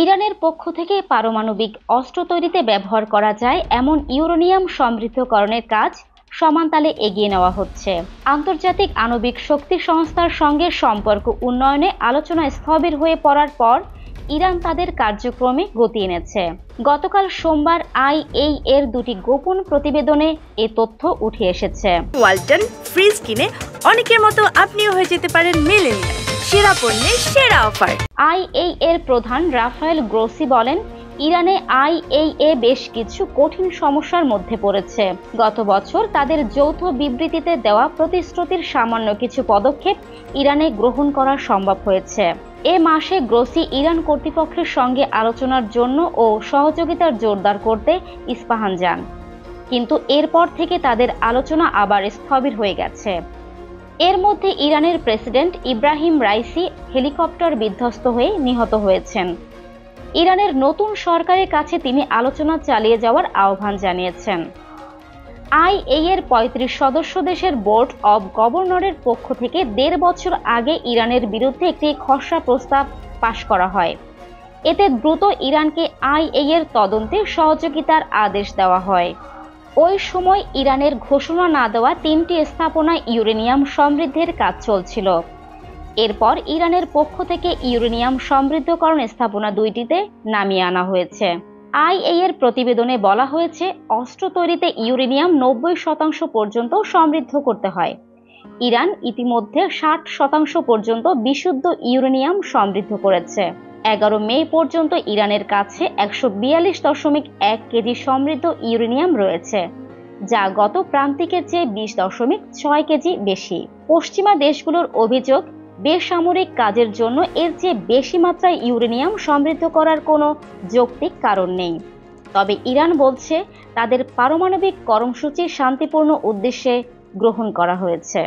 ইরানের পক্ষ থেকে পারমাণবিক অস্ত্র তৈরিতে ব্যবহার করা যায় এমন ইউরেনিয়াম সমৃদ্ধকরণের কাজ সমানতালে এগিয়ে নেওয়া হচ্ছে। আন্তর্জাতিক আণবিক শক্তি সংস্থার সঙ্গে সম্পর্ক উন্নয়নে আলোচনা স্থবির হয়ে পড়ার পর ইরান তাদের কার্যক্রমে গতি এনেছে। গতকাল সোমবার আইএইএ এর দুটি গোপন প্রতিবেদনে এ তথ্য উঠে এসেছে। ওয়ালটন ফ্রিজ কিনে অনেকের মতো আপনিও হয়ে যেতে পারেন মিলেনিয়াল। সেরা পণ্যের সেরা অফার। আইএইএ এর প্রধান রাফায়েল গ্রোসি বলেন, ইরানে আইএইএ বেশ কিছু কঠিন সমস্যার মধ্যে পড়েছে। গত বছর তাদের যৌথ বিবৃতিতে দেওয়া প্রতিশ্রুতির সামান্য কিছু পদক্ষেপ ইরানে গ্রহণ করা সম্ভব হয়েছে। এ মাসে গ্রোসি ইরান কর্তৃপক্ষের সঙ্গে আলোচনার জন্য ও সহযোগিতার জোরদার করতে ইস্পাহান যান, কিন্তু এরপর থেকে তাদের আলোচনা আবার স্থবির হয়ে গেছে। এর মধ্যে ইরানের প্রেসিডেন্ট ইব্রাহিম রাইসি হেলিকপ্টার বিধ্বস্ত হয়ে নিহত হয়েছেন। ইরানের নতুন সরকারের কাছে তিনি আলোচনা চালিয়ে যাওয়ার আহ্বান জানিয়েছেন। আইএইএ এর ৩৫ সদস্য দেশের বোর্ড অব গভর্নরের পক্ষ থেকে ১.৫ বছর আগে ইরানের বিরুদ্ধে একটি খসড়া প্রস্তাব পাশ করা হয়। এতে দ্রুত ইরানকে আইএইএ এর তদন্তে সহযোগিতার আদেশ দেওয়া হয়। ওই সময় ইরানের ঘোষণা না দেওয়া ৩টি স্থাপনায় ইউরেনিয়াম সমৃদ্ধের কাজ চলছিল। এরপর ইরানের পক্ষ থেকে ইউরেনিয়াম সমৃদ্ধকরণ স্থাপনা ২টিতে নামিয়ে আনা হয়েছে। আইএইএ এর প্রতিবেদনে বলা হয়েছে, অস্ত্র তৈরিতে ইউরেনিয়াম ৯০% পর্যন্ত সমৃদ্ধ করতে হয়। ইরান ইতিমধ্যে ৬০% পর্যন্ত বিশুদ্ধ ইউরেনিয়াম সমৃদ্ধ করেছে। ১১ মে পর্যন্ত ইরানের কাছে ১৪২.১ কেজি সমৃদ্ধ ইউরেনিয়াম রয়েছে, যা গত প্রান্তিকের চেয়ে ২০.৬ কেজি বেশি। পশ্চিমা দেশগুলোর অভিযোগ, বেসামরিক কাজের জন্য এর চেয়ে বেশি মাত্রায় ইউরেনিয়াম সমৃদ্ধ করার কোনো যৌক্তিক কারণ নেই। তবে ইরান বলছে, তাদের পারমাণবিক কর্মসূচি শান্তিপূর্ণ উদ্দেশ্যে গ্রহণ করা হয়েছে।